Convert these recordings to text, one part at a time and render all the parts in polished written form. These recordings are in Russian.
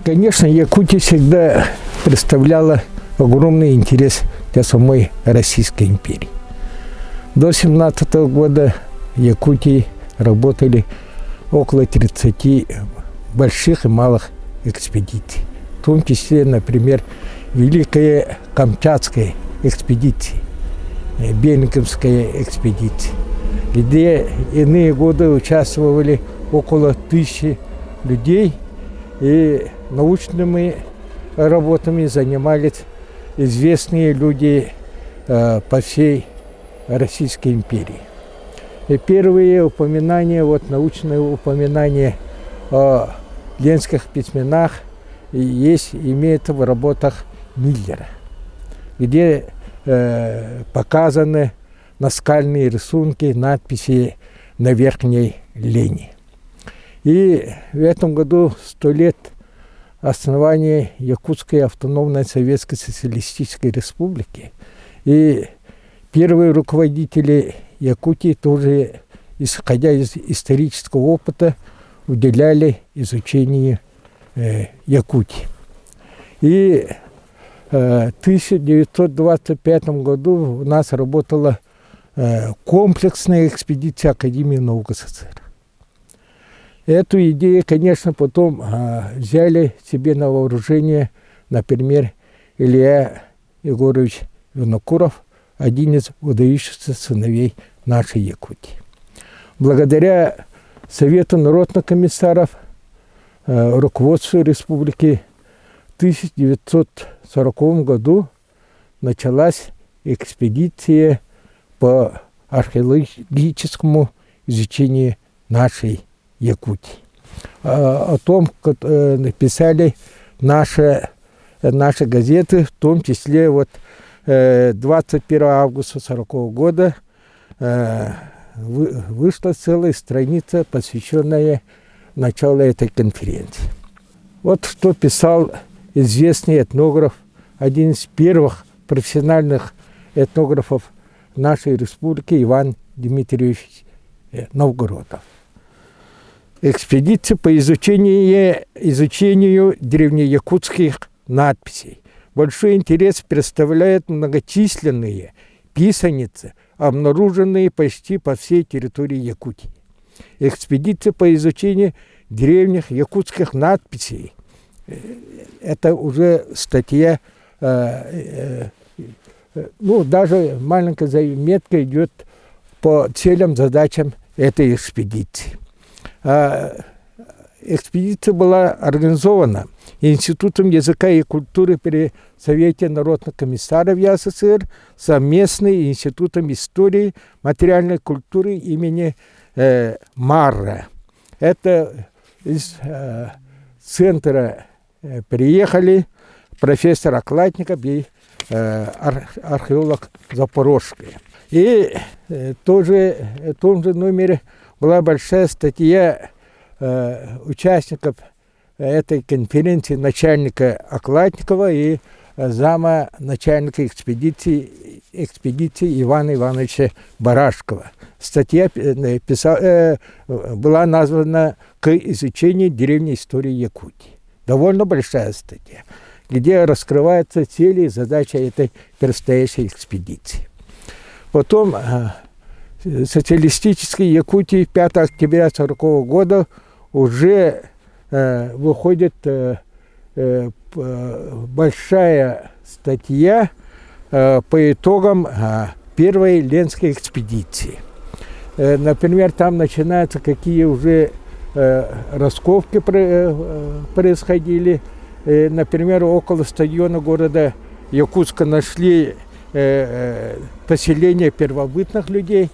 Конечно, Якутия всегда представляла огромный интерес для самой Российской империи. До 17 года в Якутии работали около 30 больших и малых экспедиций. В том числе, например, Великая Камчатская экспедиция, Белинкомская экспедиция, где иные годы участвовали около 1000 людей, и научными работами занимались известные люди по всей Российской империи. И первые упоминания, научные упоминания о ленских письменах имеются в работах Миллера, где показаны наскальные рисунки, надписи на Верхней Лени. И в этом году 100 лет основания Якутской автономной Советской Социалистической Республики. И первые руководители Якутии тоже, исходя из исторического опыта, уделяли изучению Якутии. И в 1925 году у нас работала комплексная экспедиция Академии наук СССР. Эту идею, конечно, потом взяли себе на вооружение, например, Илья Егорович Винокуров, один из выдающихся сыновей нашей Якутии. Благодаря Совету народных комиссаров, руководству республики, в 1940 году началась экспедиция по археологическому изучению нашей Якутии. О том, как написали наши газеты, в том числе 21 августа 1940 года вышла целая страница, посвященная началу этой конференции. Вот что писал известный этнограф, один из первых профессиональных этнографов нашей республики, Иван Дмитриевич Новгородов. Экспедиция по изучению древнеякутских надписей. Большой интерес представляют многочисленные писаницы, обнаруженные почти по всей территории Якутии. Экспедиция по изучению древних якутских надписей. Это уже статья, даже маленькая заметка идет по целям, задачам этой экспедиции. Экспедиция была организована Институтом языка и культуры при Совете народных комиссаров СССР, совместно Институтом истории материальной культуры имени Марра. Это из центра приехали профессор Окладников и археолог Запорожская. И в том же номере была большая статья участников этой конференции, начальника Окладникова и зама начальника экспедиции Ивана Ивановича Барашкова. Статья была названа «К изучению древней истории Якутии». Довольно большая статья, где раскрываются цели и задачи этой предстоящей экспедиции. Потом социалистической Якутии 5 октября 1940 года уже выходит большая статья по итогам первой Ленской экспедиции. Например, там начинаются, какие уже раскопки происходили. Например, около стадиона города Якутска нашли поселение первобытных людей.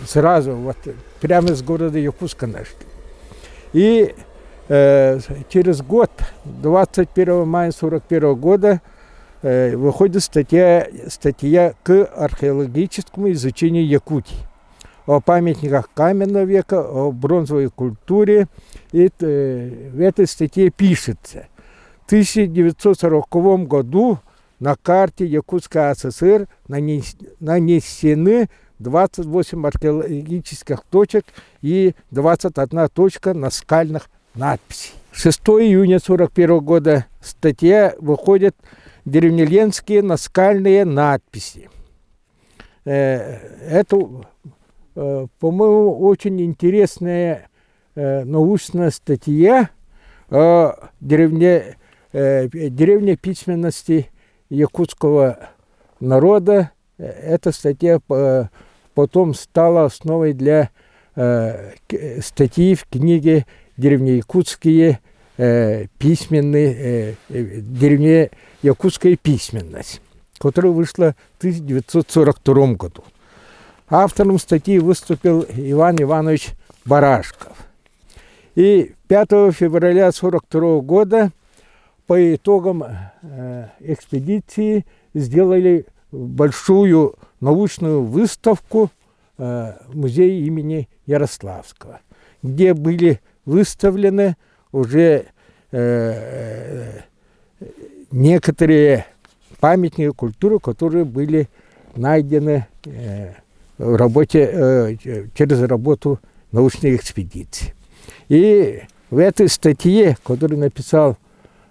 Сразу, прямо из города Якутска нашли. И через год, 21 мая 1941 года, выходит статья к археологическому изучению Якутии, о памятниках каменного века, о бронзовой культуре. И в этой статье пишется: в 1940 году на карте Якутской ССР нанесены 28 археологических точек и 21 точка наскальных надписей. 6 июня 1941 года статья выходит «Древнеленские наскальные надписи». Это, по-моему, очень интересная научная статья о древней письменности якутского народа. Эта статья потом стала основой для статьи в книге «Древнеякутские древнеякутская письменность», которая вышла в 1942 году. Автором статьи выступил Иван Иванович Барашков. И 5 февраля 1942 года по итогам экспедиции сделали большую научную выставку в музее имени Ярославского, где были выставлены уже некоторые памятники культуры, которые были найдены в работе, через работу научной экспедиции. И в этой статье, которую написал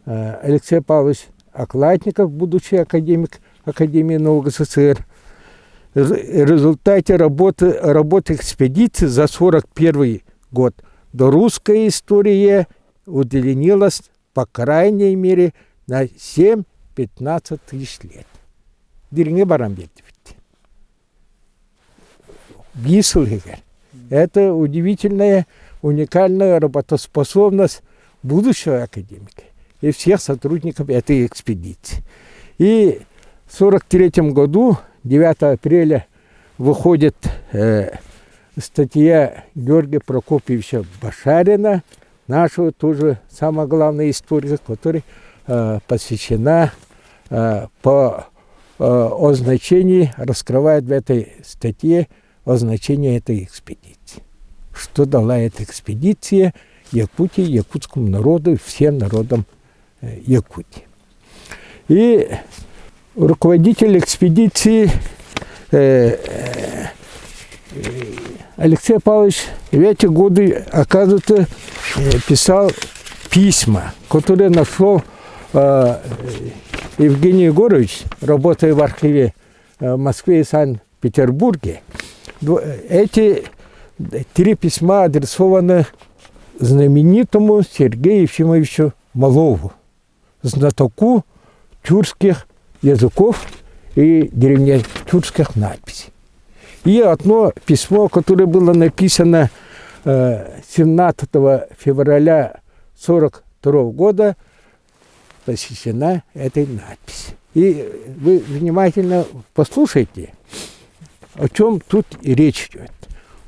Алексей Павлович Окладников, будущий академик Академии наук СССР, в результате работы экспедиции за 1941 год до русской истории удлинилась, по крайней мере, на 7-15 тысяч лет. Это удивительная, уникальная работоспособность будущего академика и всех сотрудников этой экспедиции. И в 1943 году, 9 апреля, выходит статья Георгия Прокопьевича Башарина, нашего тоже самого главного историка, который посвящена по о значении, раскрывает в этой статье о значении этой экспедиции. Что дала эта экспедиция Якутии, якутскому народу, всем народам Якутии. И руководитель экспедиции Алексей Павлович в эти годы, оказывается, писал письма, которые нашел Евгений Егорович, работая в архиве в Москве и Санкт-Петербурге. Эти 3 письма адресованы знаменитому Сергею Ефимовичу Малову, знатоку тюркских языков и древнетюркских надписей. И одно письмо, которое было написано 17 февраля 1942 года, посвящена этой надписи. И вы внимательно послушайте, о чем тут и речь идет.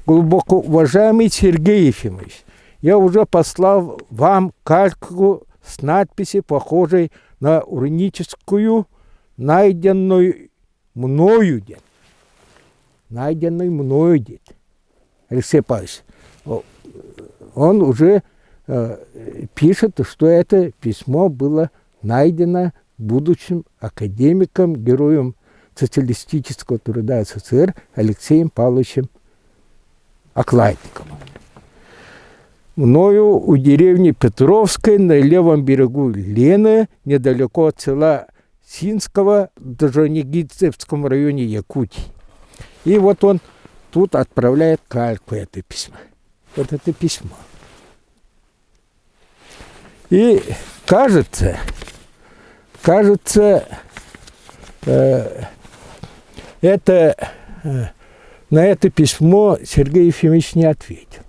Глубоко уважаемый Сергей Ефимович, я уже послал вам кальку с надписью, похожей на руническую, найденную мною дед. Алексей Павлович, он уже пишет, что это письмо было найдено будущим академиком, героем социалистического труда СССР Алексеем Павловичем Окладниковым. Мною у деревни Петровской на левом берегу Лены, недалеко от села Синского, в Должонегидцевском районе Якутии. И вот он тут отправляет кальку это письмо. Вот это письмо. И кажется, на это письмо Сергей Ефимович не ответил.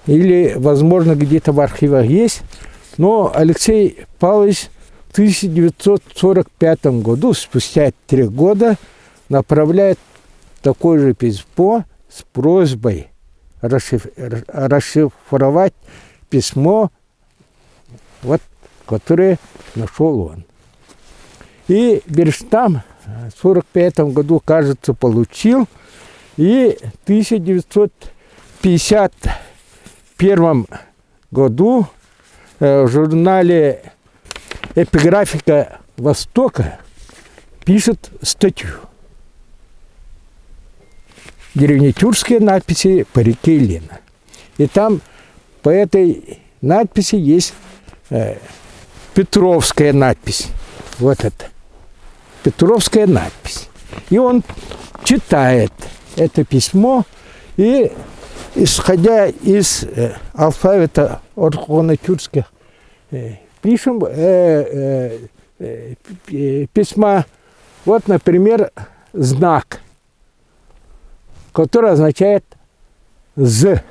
Или, возможно, где-то в архивах есть, но Алексей Павлович в 1945 году, спустя 3 года, направляет такое же письмо с просьбой расшифровать письмо, вот, которое нашел он. И Берштам в 1945 году, кажется, получил, и в 1951 году в журнале «Эпиграфика Востока» пишет статью «Древнетюркские надписи по реке Лена». И там по этой надписи есть Петровская надпись. Вот это. Петровская надпись. И он читает это письмо, и, исходя из алфавита орхоно-тюркских пишем письма. Вот, например, знак, который означает «з».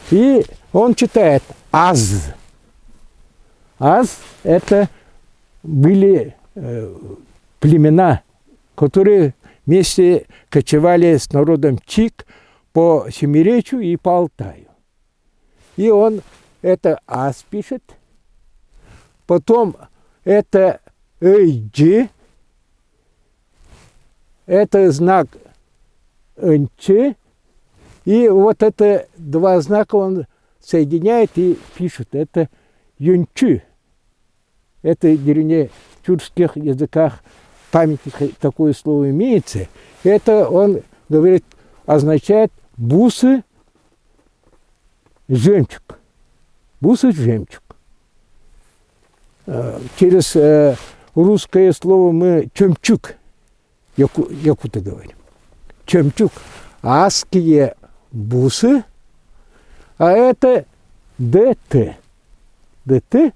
И он читает «аз». «Аз» – это были племена, которые вместе кочевали с народом Чик по Семиречью и по Алтаю. И он это «аз» пишет, потом это «ыйджи», это знак «нчи», и вот это два знака он соединяет и пишет. Это «юнчи». Это в древнетюркских языках памятник такое слово имеется. Это, он говорит, означает бусы, жемчуг. Бусы, жемчуг. Через русское слово мы чемчуг, якуты говорим. Чемчуг. Аские бусы, а это ДТ. ДТ.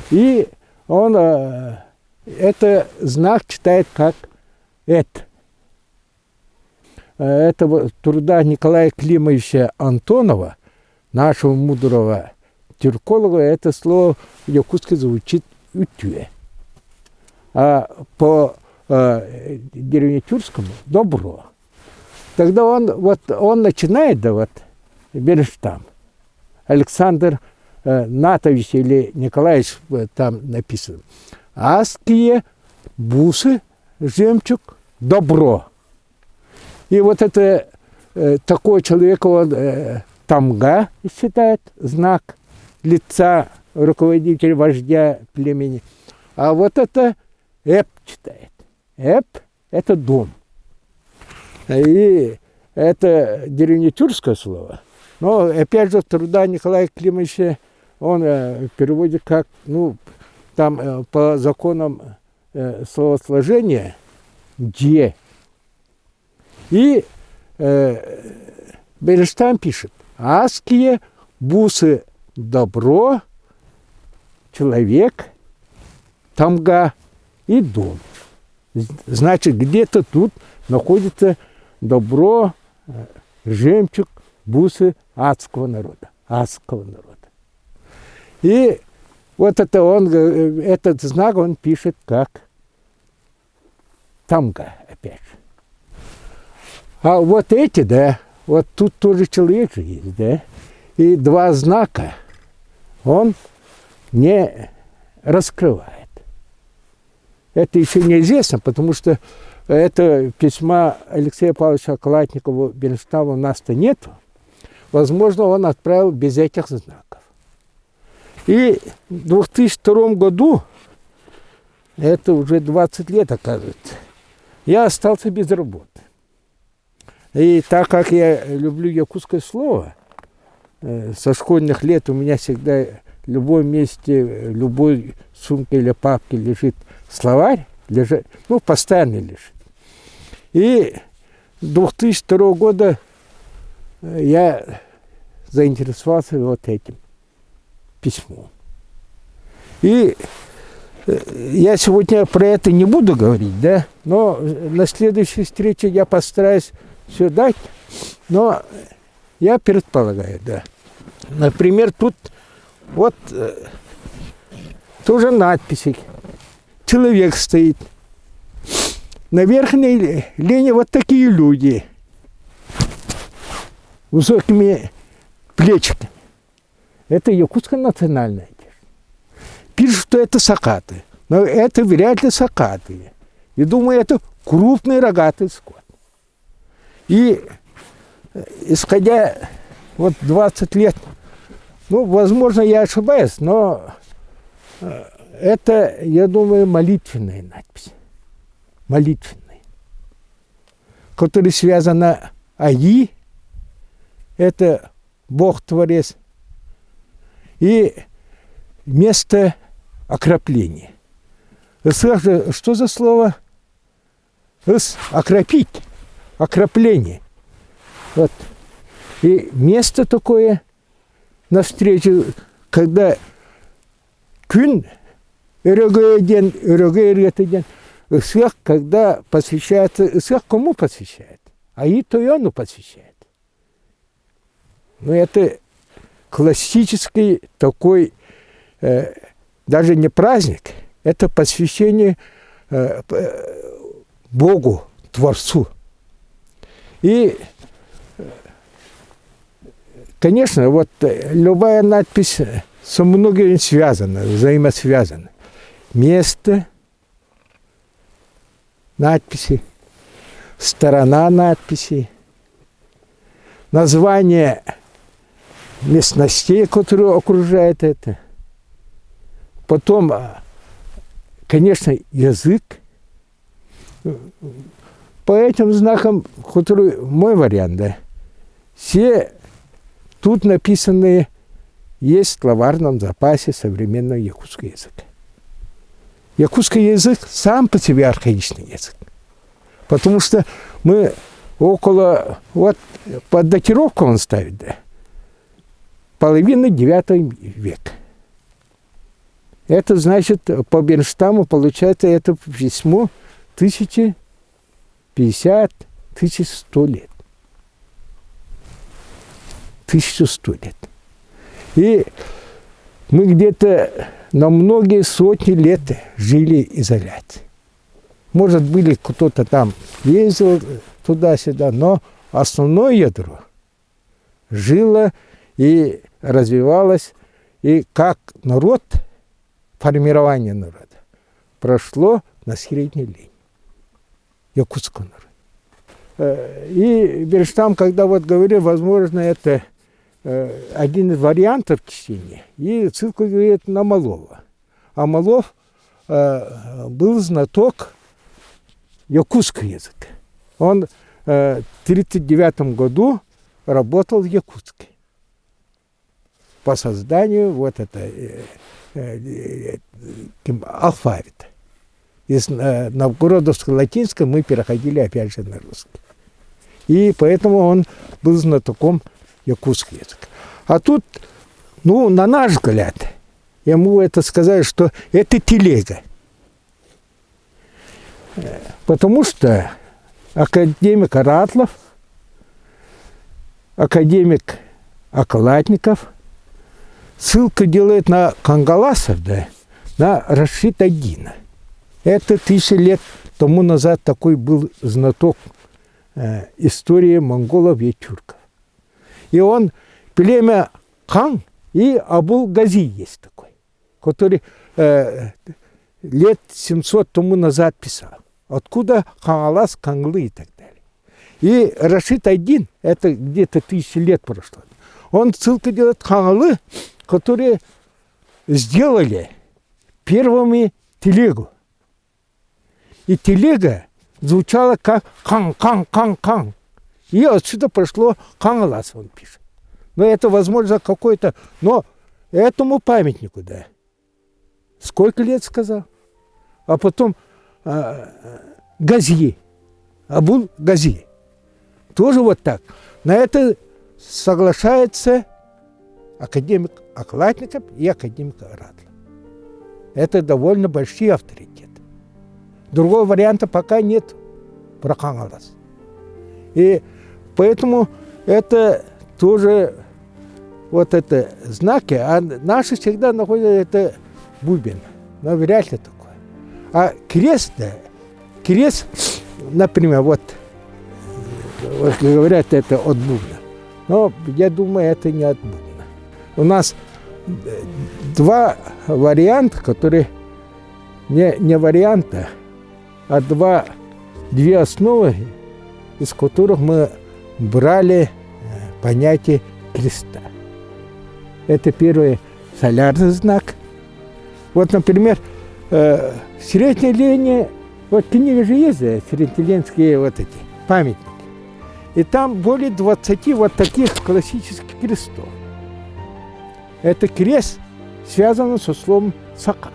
И он это знак читает как «эт». Это труда Николая Климовича Антонова, нашего мудрого тюрколога, это слово якутски звучит «утюе». А по древнетюркскому «добро». Тогда он начинает, да вот, Берштам, Александр Натович или Николаевич, там написано, «Аские бусы, жемчуг, добро». И вот это такой человек, он тамга считает, знак лица руководителя, вождя племени. А вот это эп читает. Эп – это дом. И это древнетюркское слово. Но опять же труда Николая Климовича он переводит как, ну, там по законам словосложения «де». И Берштам пишет: «Аские бусы добро, человек, тамга и дом». Значит, где-то тут находится добро, жемчуг, бусы адского народа. Адского народа. И вот это он, этот знак он пишет как тамга опять же. А вот эти, да, вот тут тоже человек же есть, да, и два знака он не раскрывает. Это еще неизвестно, потому что это письма Алексея Павловича Калатникова Берштама у нас-то нету. Возможно, он отправил без этих знаков. И в 2002 году, это уже 20 лет, оказывается, я остался без работы. И так как я люблю якутское слово, со школьных лет у меня всегда в любом месте, в любой сумке или папке лежит словарь, ну, постоянно лежит. И 2002 года я заинтересовался вот этим письмом. И я сегодня про это не буду говорить, да, но на следующей встрече я постараюсь все дать, но я предполагаю, да. Например, тут вот тоже надписи. Человек стоит. На верхней линии вот такие люди. Высокими плечиками. Это якутская национальная одежда. Пишут, что это сакаты. Но это вряд ли сакаты. И думаю, это крупный рогатый скот. И исходя вот 20 лет, ну, возможно, я ошибаюсь, но это, я думаю, молитвенная надпись. Молитвенная. Которая связана «Аи», это Бог-творец, и место окропления. Что за слово? Окропить, окропление. Вот. И место такое навстречу, когда күн өрөгөйден, ысык, когда посвящается, ысык кому посвящает? Аитояну посвящает. Но это классический такой, даже не праздник, это посвящение Богу, Творцу. И, конечно, вот любая надпись со многими связана, взаимосвязана. Место надписи, сторона надписи, название местностей, которые окружают это. Потом, конечно, язык. По этим знакам, который мой вариант, да, все тут написанные есть в словарном запасе современного якутского языка. Якутский язык сам по себе архаичный язык. Потому что мы около, вот под датировку он ставит, да, половины 9 века. Это значит, по Бернштаму получается это письмо 1050-1100 лет. 1100 лет. И мы где-то на многие сотни лет жили в изоляции. Может, были кто-то там ездил туда-сюда, но основное ядро жило и развивалось, и как народ, формирование народа прошло на средней линии якутского народа. И Бернштам, когда вот говорил, возможно, это один из вариантов чтения, и ссылку говорит на Малова. А Малов был знаток якутского языка. Он в 1939 году работал в Якутске по созданию вот этого алфавита. Из новгородовско-латинского мы переходили опять же на русский. И поэтому он был знатоком якутского языка. А тут, ну, на наш взгляд, я могу это сказать, что это телега. Потому что академик Аратлов, академик Околатников ссылку делает на Кангаласов, да, на Рашид Ад-Дина. Это 1000 лет тому назад такой был знаток истории монголов и тюрков. И он, племя Хан и Абул-Гази есть такой, который лет 700 тому назад писал. Откуда Кангалас, Канглы и так далее. И Рашид Ад-Дин, это где-то 1000 лет прошло, он ссылку делает Канглы, которые сделали первыми телегу. И телега звучала как кан-кан-кан-кан. И отсюда прошло Кангалас, он пишет. Но это, возможно, какой-то... Но этому памятнику, да. Сколько лет сказал? А потом Гази. Абул-Гази. Тоже вот так. На это соглашается академик Околатников и академик Аратлов. Это довольно большие авторитеты. Другого варианта пока нет про Кангалас. И поэтому это тоже вот это знаки, а наши всегда находят это бубен, но вряд ли такое. А крест, да, крест, например, вот говорят, это от бубна. Но я думаю, это не от бубна. У нас два варианта, которые не варианта, а две основы, из которых мы брали понятие креста. Это первый солярный знак. Вот, например, средняя линия, вот книги же есть, среднеленские вот эти памятники. И там более 20 вот таких классических крестов. Это крест связан со словом «сака».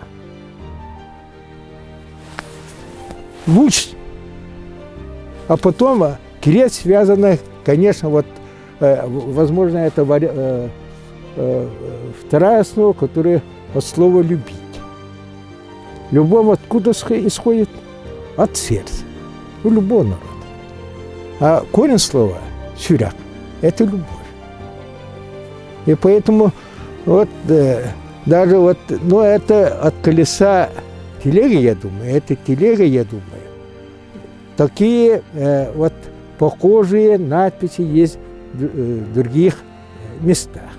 Луч. А потом крест связан, конечно, вот, возможно, это вторая основа, которая от слова «любить». Любовь откуда исходит? От сердца. У любого народа. А корень слова «сюряк» – это любовь. И поэтому вот даже вот, ну, это от колеса телеги, я думаю, это телега, я думаю. Такие вот похожие надписи есть в других местах.